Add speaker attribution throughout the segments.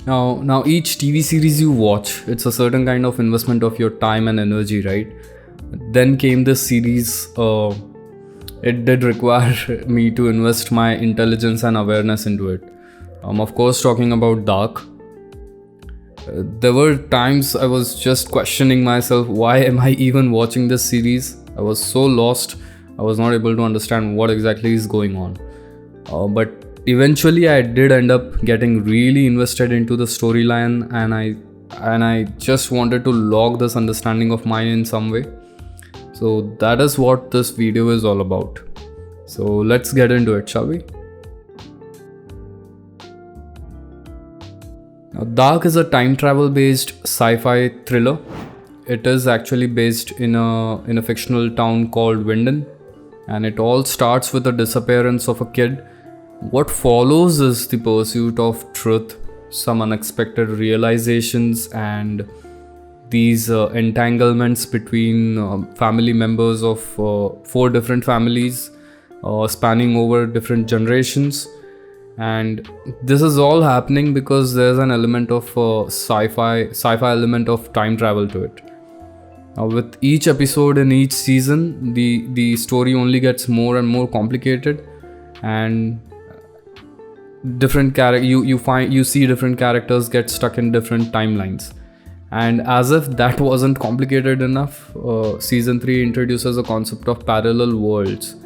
Speaker 1: Now each TV series you watch, it's a certain kind of investment of your time and energy, right? Then came this series. It did require me to invest my intelligence and awareness into it. Of course, talking about Dark. There were times I was just questioning myself, why am I even watching this series? I was so lost, I was not able to understand what exactly is going on. But eventually I did end up getting really invested into the storyline, and I just wanted to log this understanding of mine in some way. So that is what this video is all about. So let's get into it, shall we? Now, Dark is a time travel based sci-fi thriller. It is actually based in a fictional town called Winden, and it all starts with the disappearance of a kid. What follows is the pursuit of truth, some unexpected realizations, and these entanglements between family members of 4 different families spanning over different generations. And this is all happening because there's an element of sci-fi element of time travel to it. With each episode in each season, the story only gets more and more complicated, and you see different characters get stuck in different timelines. And as if that wasn't complicated enough, season 3 introduces a concept of parallel worlds.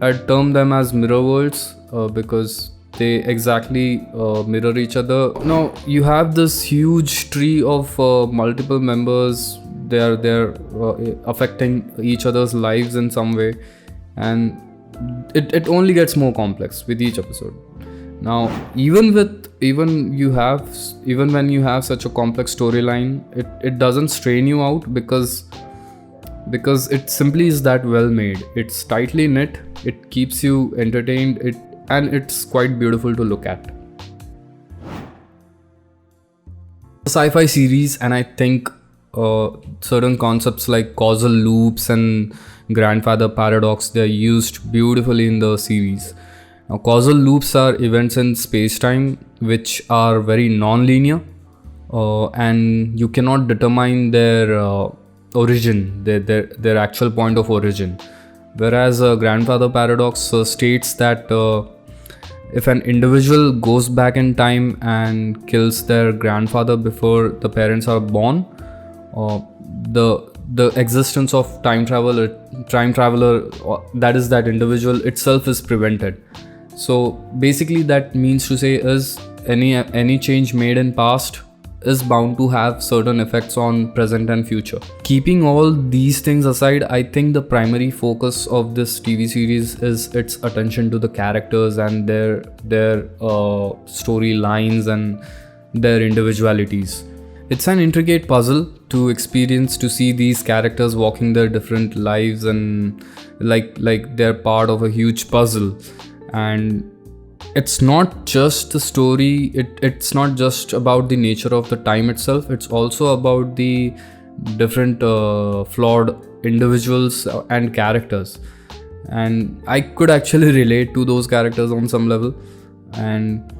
Speaker 1: I'd term them as mirror worlds because they exactly mirror each other. Now you have this huge tree of multiple members. They're affecting each other's lives in some way, and it only gets more complex with each episode. Now even when you have such a complex storyline, it doesn't strain you out because it simply is that well made. It's tightly knit, it keeps you entertained, and it's quite beautiful to look at. Sci-fi series, and I think certain concepts like causal loops and grandfather paradox, they're used beautifully in the series. Now, causal loops are events in space-time which are very non-linear, and you cannot determine their origin, their actual point of origin. Whereas a grandfather paradox states that if an individual goes back in time and kills their grandfather before the parents are born, the existence of time traveler, that is that individual itself, is prevented. So basically that means to say is any change made in past is bound to have certain effects on present and future. Keeping all these things aside, I think the primary focus of this TV series is its attention to the characters and their storylines and their individualities. It's an intricate puzzle to experience, to see these characters walking their different lives and like they're part of a huge puzzle. And it's not just the story, it's not just about the nature of the time itself, it's also about the different flawed individuals and characters. And I could actually relate to those characters on some level. And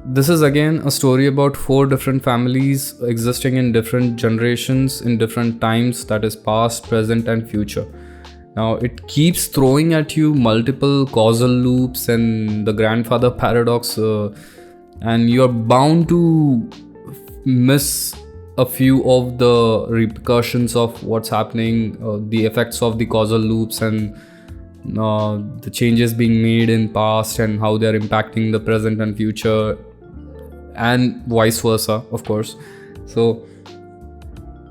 Speaker 1: this is again a story about 4 different families existing in different generations, in different times, that is past, present and future. Now it keeps throwing at you multiple causal loops and the grandfather paradox, and you're bound to miss a few of the repercussions of what's happening, the effects of the causal loops and the changes being made in past and how they're impacting the present and future, and vice versa, of course. So,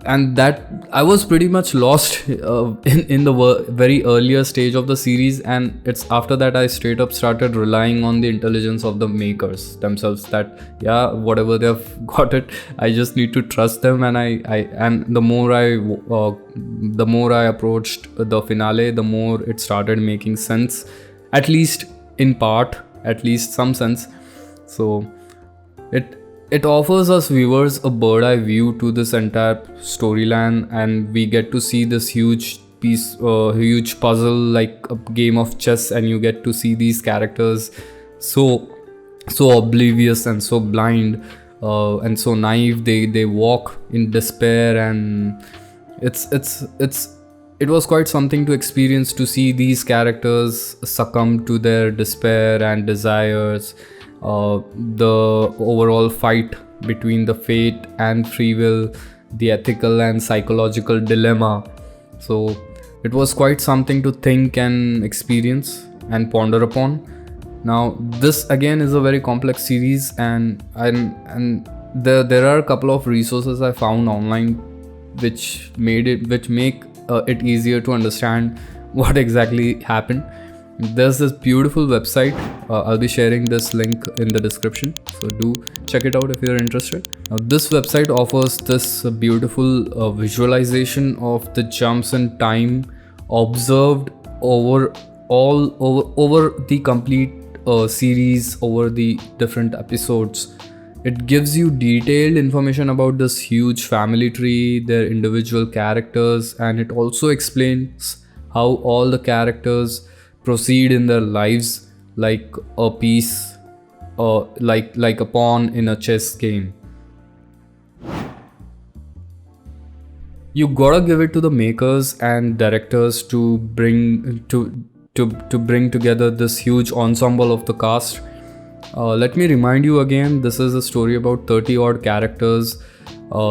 Speaker 1: and that I was pretty much lost in the very earlier stage of the series, and it's after that I straight up started relying on the intelligence of the makers themselves, that yeah, whatever they've got it, I just need to trust them. And the more I approached the finale, the more it started making sense, at least in part, at least some sense. So it offers us viewers a bird's eye view to this entire storyline, and we get to see this huge puzzle like a game of chess, and you get to see these characters so so oblivious and so blind, and so naive. They walk in despair, and it's it was quite something to experience, to see these characters succumb to their despair and desires, the overall fight between the fate and free will, the ethical and psychological dilemma. So it was quite something to think and experience and ponder upon. Now this again is a very complex series, and there are a couple of resources I found online which make it easier to understand what exactly happened. There's this beautiful website. I'll be sharing this link in the description, so do check it out if you're interested. Now this website offers this beautiful visualization of the jumps in time observed over the complete series, over the different episodes. It gives you detailed information about this huge family tree, their individual characters, and it also explains how all the characters proceed in their lives like a piece, like a pawn in a chess game. You gotta give it to the makers and directors to bring together this huge ensemble of the cast. Let me remind you again, this is a story about 30 odd characters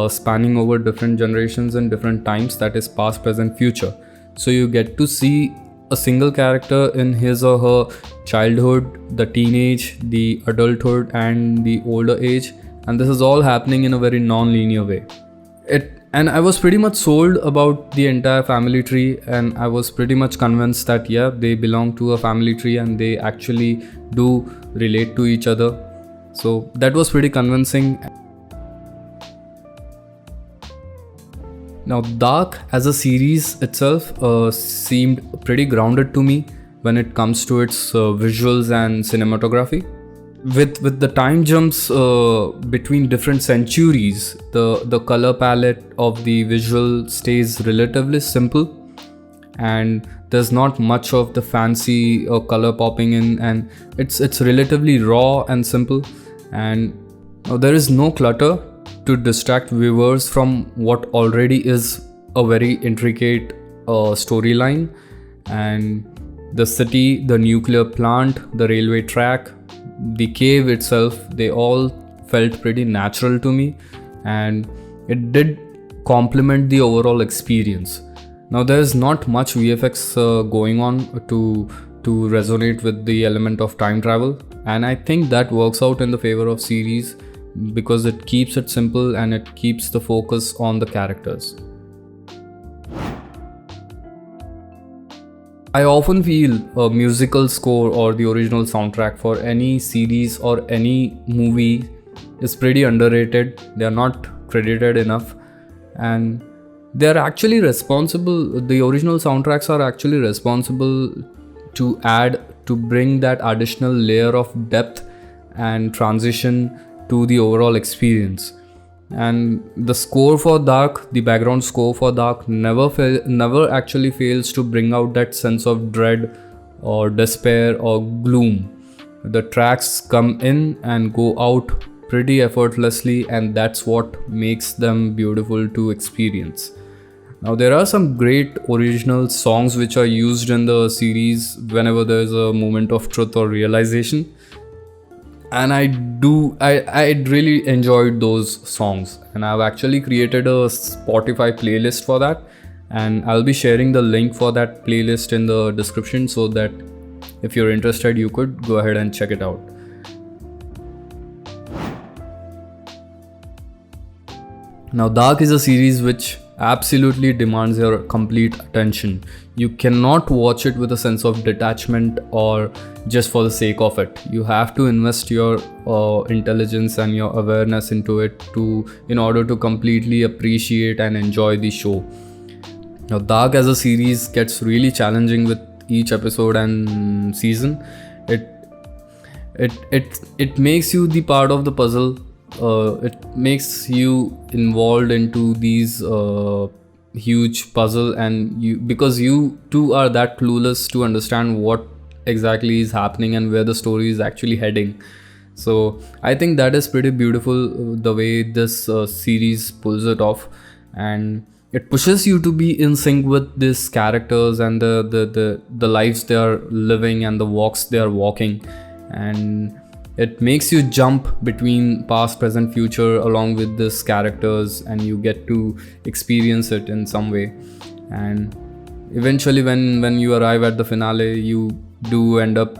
Speaker 1: spanning over different generations and different times, that is past, present, future. So you get to see a single character in his or her childhood, the teenage, the adulthood, and the older age, and this is all happening in a very non-linear way. And I was pretty much sold about the entire family tree, and I was pretty much convinced that yeah, they belong to a family tree and they actually do relate to each other. So that was pretty convincing. Now Dark as a series itself seemed pretty grounded to me when it comes to its visuals and cinematography. With the time jumps between different centuries, the color palette of the visual stays relatively simple, and there's not much of the fancy color popping in, and it's relatively raw and simple, and there is no clutter to distract viewers from what already is a very intricate storyline. And the city, the nuclear plant, the railway track, the cave itself, they all felt pretty natural to me, and it did complement the overall experience. Now there's not much VFX going on to resonate with the element of time travel, and I think that works out in the favor of series because it keeps it simple and it keeps the focus on the characters. I often feel a musical score or the original soundtrack for any series or any movie is pretty underrated. They are not credited enough, and they are actually responsible. The original soundtracks are actually responsible to bring that additional layer of depth and transition to the overall experience. And the score for Dark, the background score for Dark, never actually fails to bring out that sense of dread or despair or gloom. The tracks come in and go out pretty effortlessly, and that's what makes them beautiful to experience. Now there are some great original songs which are used in the series whenever there's a moment of truth or realization, and I really enjoyed those songs, and I've actually created a Spotify playlist for that, and I'll be sharing the link for that playlist in the description, so that if you're interested you could go ahead and check it out. Now Dark is a series which absolutely demands your complete attention. You cannot watch it with a sense of detachment or just for the sake of it. You have to invest your intelligence and your awareness into it in order to completely appreciate and enjoy the show. Now Dark as a series gets really challenging with each episode and season. It makes you the part of the puzzle. It makes you involved into these huge puzzle, and because you too are that clueless to understand what exactly is happening and where the story is actually heading. So I think that is pretty beautiful, the way this series pulls it off, and it pushes you to be in sync with these characters and the lives they are living and the walks they are walking, and it makes you jump between past, present, future along with these characters, and you get to experience it in some way. And eventually when you arrive at the finale, you do end up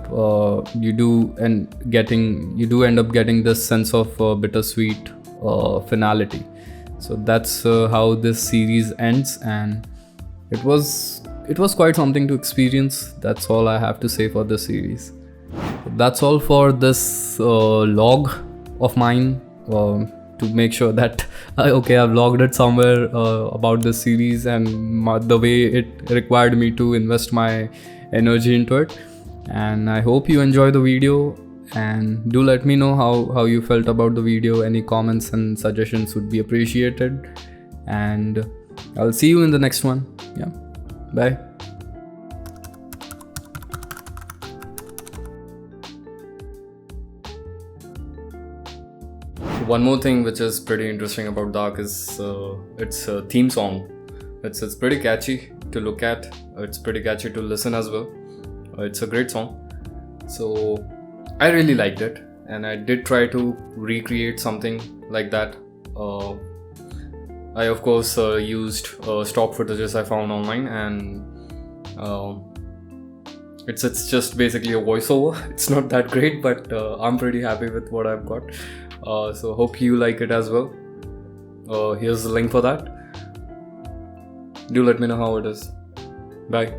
Speaker 1: getting this sense of bittersweet finality. So that's how this series ends, and it was quite something to experience. That's all I have to say for this series. That's all for this log of mine, to make sure that I've logged it somewhere about this series and the way it required me to invest my energy into it. And I hope you enjoy the video, and do let me know how you felt about the video. Any comments and suggestions would be appreciated, and I'll see you in the next one. Yeah, bye. One more thing which is pretty interesting about Dark is its theme song. It's pretty catchy to look at. It's pretty catchy to listen as well. It's a great song. So I really liked it, and I did try to recreate something like that. I of course used stock footages I found online, and it's just basically a voiceover. It's not that great, but I'm pretty happy with what I've got. So hope you like it as well. Here's the link for that. Do let me know how it is. Bye.